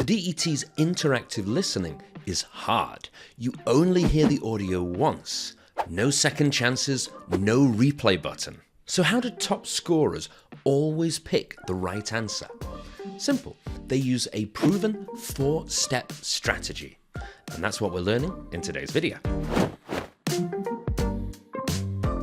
DET's interactive listening is hard. You only hear the audio once. No second chances, no replay button. So how do top scorers always pick the right answer? Simple. They use a proven 4-step strategy. And that's what we're learning in today's video.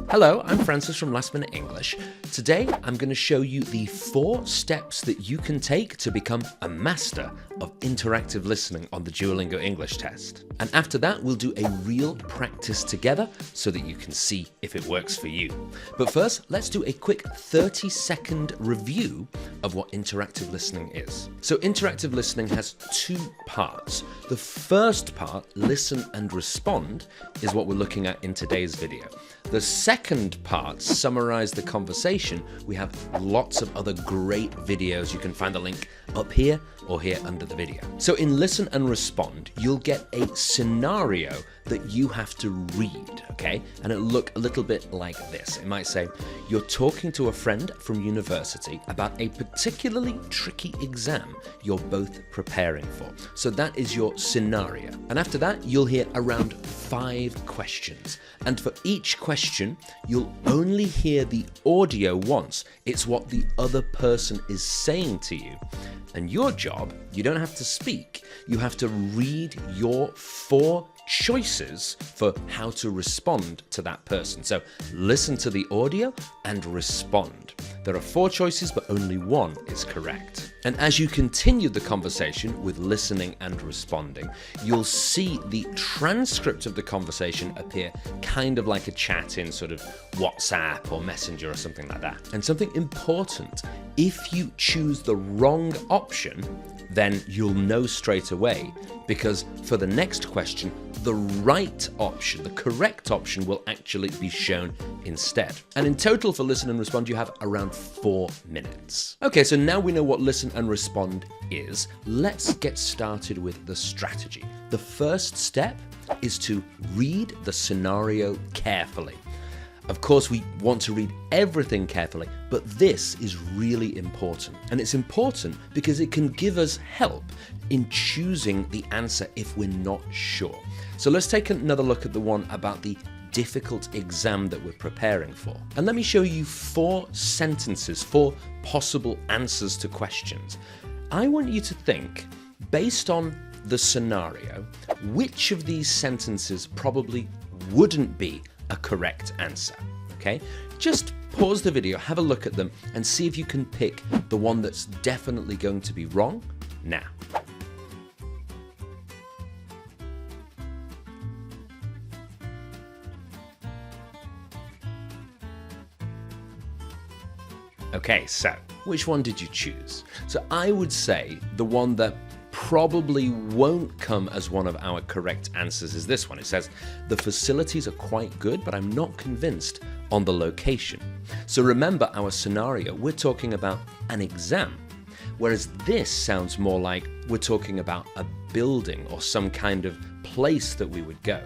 Hello, I'm Francis from Last Minute English. Today, I'm going to show you the 4 steps that you can take to become a master of interactive listening on the Duolingo English Test. And after that, we'll do a real practice together so that you can see if it works for you. But first, let's do a quick 30-second review of what interactive listening is. So interactive listening has 2 parts. The first part, listen and respond, is what we're looking at in today's video. The second part, summarize the conversation, we have lots of other great videos. You can find the link up here or here under the video. So in listen and respond, you'll get a scenario that you have to read, okay? And it'll look a little bit like this. It might say, you're talking to a friend from university about a particularly tricky exam you're both preparing for. So that is your scenario. And after that, you'll hear around 5 questions. And for each question, you'll only hear the audio once. It's what the other person is saying to you. And your job, you don't have to speak. You have to read your 4 choices for how to respond to that person. So listen to the audio and respond. There are 4 choices, but only 1 is correct. And as you continue the conversation with listening and responding, you'll see the transcript of the conversation appear kind of like a chat in sort of WhatsApp or Messenger or something like that. And something important, if you choose the wrong option, then you'll know straight away, because for the next question, the right option, the correct option, will actually be shown instead. And in total for listen and respond, you have around 4 minutes. Okay, so now we know what listen and respond is. Let's get started with the strategy. The first step is to read the scenario carefully. Of course, we want to read everything carefully, but this is really important. And it's important because it can give us help in choosing the answer if we're not sure. So let's take another look at the one about the difficult exam that we're preparing for. And let me show you 4 sentences, 4 possible answers to questions. I want you to think, based on the scenario, which of these sentences probably wouldn't be a correct answer, okay? Just pause the video, have a look at them, and see if you can pick the one that's definitely going to be wrong now. Okay, so which one did you choose? So I would say the one that probably won't come as one of our correct answers is this one. It says, the facilities are quite good, but I'm not convinced on the location. So remember our scenario, we're talking about an exam, whereas this sounds more like we're talking about a building or some kind of place that we would go.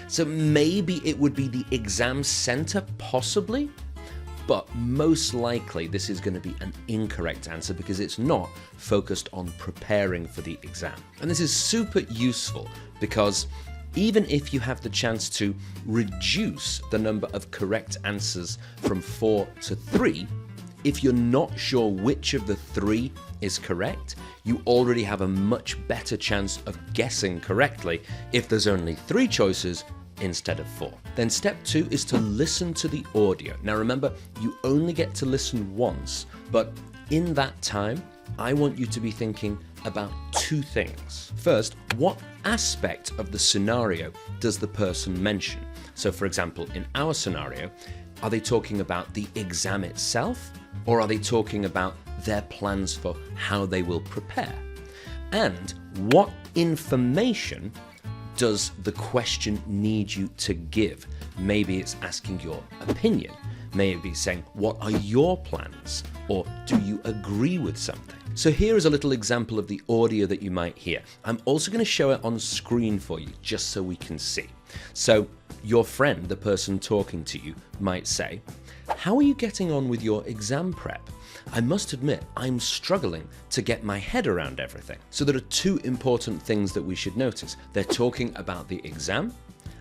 So maybe it would be the exam center, possibly, but most likely this is going to be an incorrect answer because it's not focused on preparing for the exam. And this is super useful because even if you have the chance to reduce the number of correct answers from 4 to 3, if you're not sure which of the 3 is correct, you already have a much better chance of guessing correctly if there's only 3 choices instead of 4. Then step 2 is to listen to the audio. Now remember, you only get to listen once, but in that time, I want you to be thinking about 2 things. First, what aspect of the scenario does the person mention? So for example, in our scenario, are they talking about the exam itself, or are they talking about their plans for how they will prepare? And what information does the question need you to give? Maybe it's asking your opinion. Maybe it's saying, what are your plans? Or do you agree with something? So here is a little example of the audio that you might hear. I'm also going to show it on screen for you, just so we can see. So your friend, the person talking to you, might say, how are you getting on with your exam prep? I must admit, I'm struggling to get my head around everything. So there are two important things that we should notice. They're talking about the exam,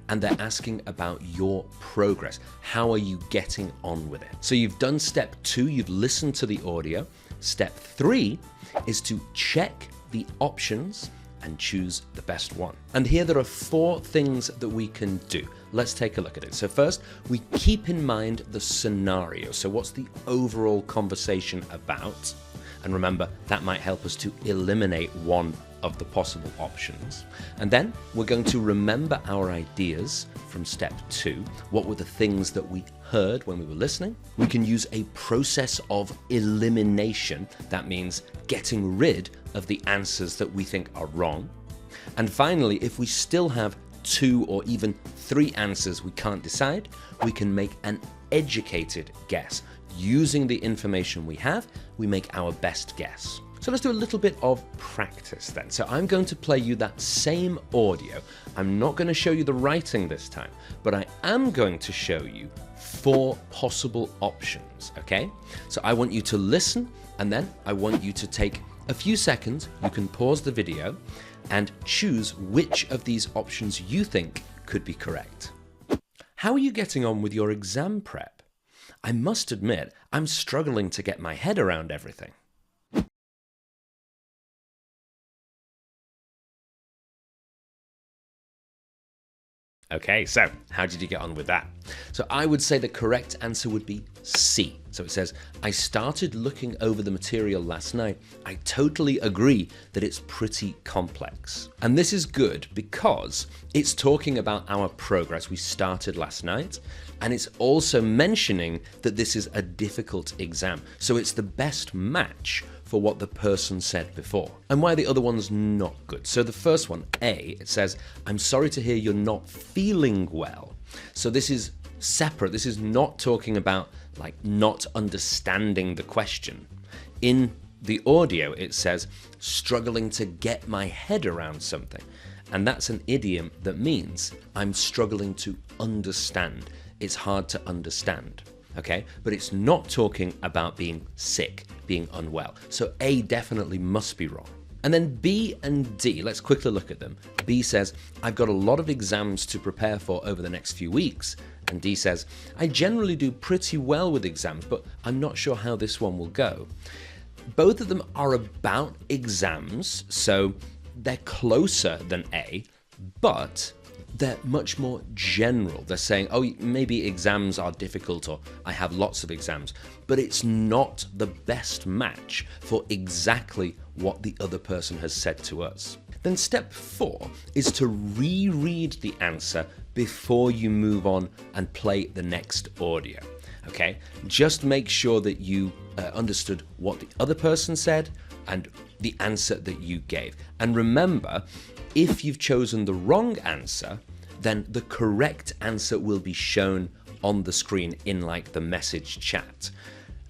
and they're asking about your progress. How are you getting on with it? So you've done step 2, you've listened to the audio. Step 3 is to check the options and choose the best one. And here there are 4 things that we can do. Let's take a look at it. So first, we keep in mind the scenario. So what's the overall conversation about? And remember, that might help us to eliminate one of the possible options. And then we're going to remember our ideas from step 2. What were the things that we heard when we were listening? We can use a process of elimination. That means getting rid of the answers that we think are wrong. And finally, if we still have 2 or even 3 answers we can't decide, we can make an educated guess. Using the information we have, we make our best guess. So let's do a little bit of practice then. So I'm going to play you that same audio. I'm not going to show you the writing this time, but I am going to show you 4 possible options, okay? So I want you to listen, and then I want you to take a few seconds. You can pause the video and choose which of these options you think could be correct. How are you getting on with your exam prep? I must admit, I'm struggling to get my head around everything. Okay, so how did you get on with that? So I would say the correct answer would be C. So it says, I started looking over the material last night. I totally agree that it's pretty complex. And this is good because it's talking about our progress we started last night, and it's also mentioning that this is a difficult exam. So it's the best match for what the person said before. And why the other one's not good. So the first one, A, it says, I'm sorry to hear you're not feeling well. So this is separate. This is not talking about like not understanding the question. In the audio, it says, struggling to get my head around something. And that's an idiom that means I'm struggling to understand. It's hard to understand. Okay, but it's not talking about being sick, being unwell. So A definitely must be wrong. And then B and D, let's quickly look at them. B says, I've got a lot of exams to prepare for over the next few weeks. And D says, I generally do pretty well with exams, but I'm not sure how this one will go. Both of them are about exams, so they're closer than A, but they're much more general. They're saying, oh, maybe exams are difficult, or I have lots of exams, but it's not the best match for exactly what the other person has said to us. Then step 4 is to reread the answer before you move on and play the next audio. Okay, just make sure that you understood what the other person said and the answer that you gave. And remember, if you've chosen the wrong answer, then the correct answer will be shown on the screen in like the message chat.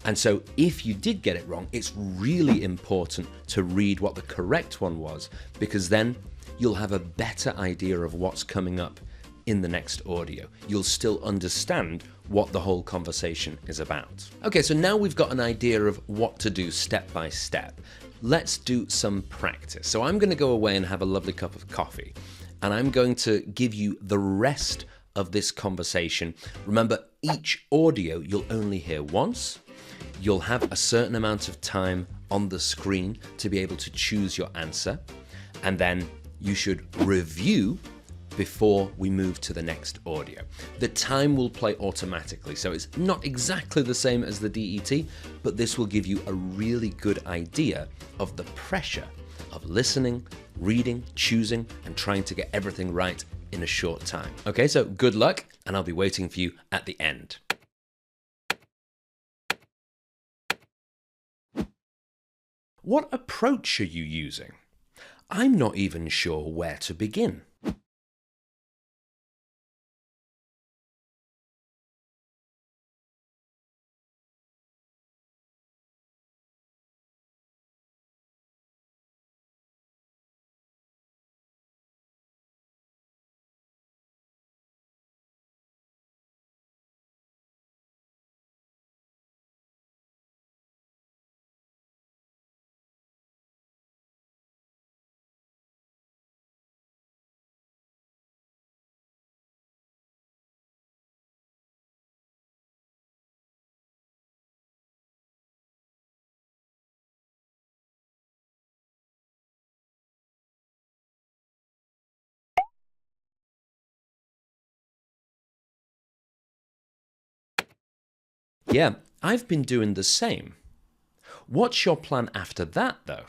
And so if you did get it wrong, it's really important to read what the correct one was, because then you'll have a better idea of what's coming up in the next audio. You'll still understand what the whole conversation is about. Okay, so now we've got an idea of what to do step by step. Let's do some practice. So I'm going to go away and have a lovely cup of coffee, and I'm going to give you the rest of this conversation. Remember, each audio you'll only hear once. You'll have a certain amount of time on the screen to be able to choose your answer, and then you should review before we move to the next audio. The time will play automatically, so it's not exactly the same as the DET, but this will give you a really good idea of the pressure of listening, reading, choosing, and trying to get everything right in a short time. Okay, so good luck, and I'll be waiting for you at the end. What approach are you using? I'm not even sure where to begin. Yeah, I've been doing the same. What's your plan after that, though?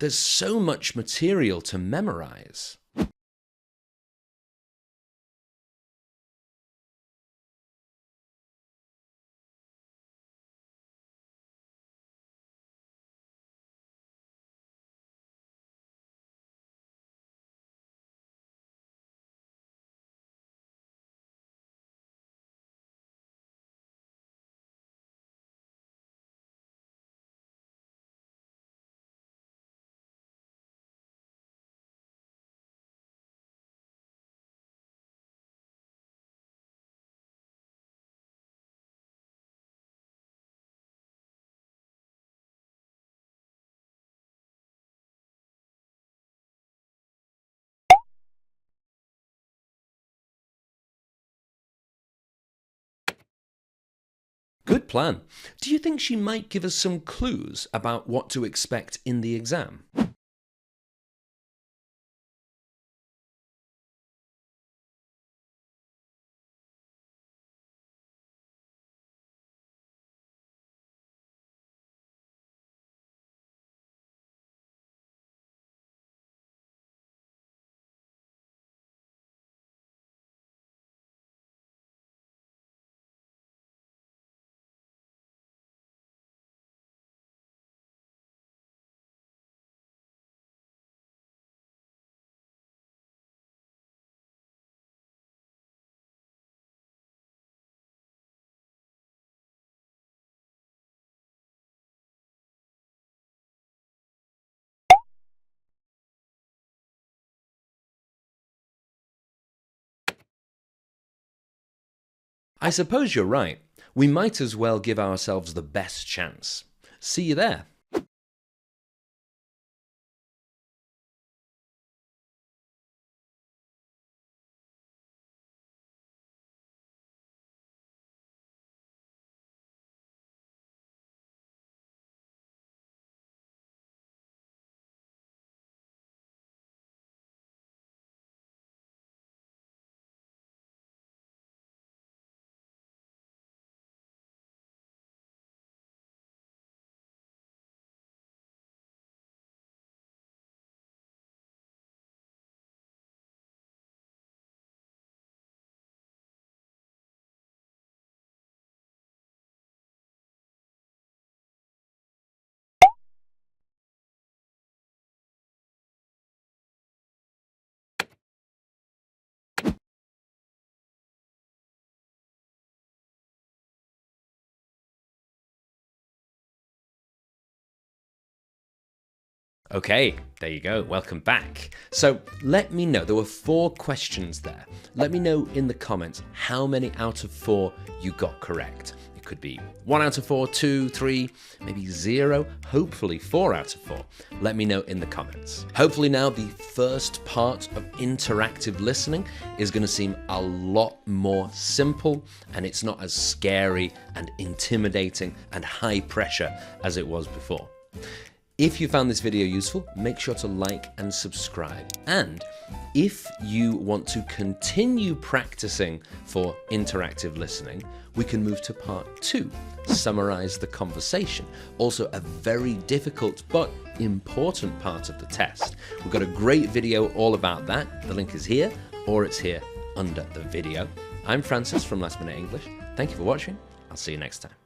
There's so much material to memorize. Good plan. Do you think she might give us some clues about what to expect in the exam? I suppose you're right. We might as well give ourselves the best chance. See you there. Okay, there you go. Welcome back. So let me know, there were 4 questions there. Let me know in the comments how many out of 4 you got correct. It could be 1 out of 4, 2, 3, maybe 0, hopefully 4 out of 4. Let me know in the comments. Hopefully now the first part of interactive listening is going to seem a lot more simple and it's not as scary and intimidating and high pressure as it was before. If you found this video useful, make sure to like and subscribe. And if you want to continue practicing for interactive listening, we can move to part 2, summarize the conversation. Also a very difficult but important part of the test. We've got a great video all about that. The link is here or it's here under the video. I'm Francis from Last Minute English. Thank you for watching. I'll see you next time.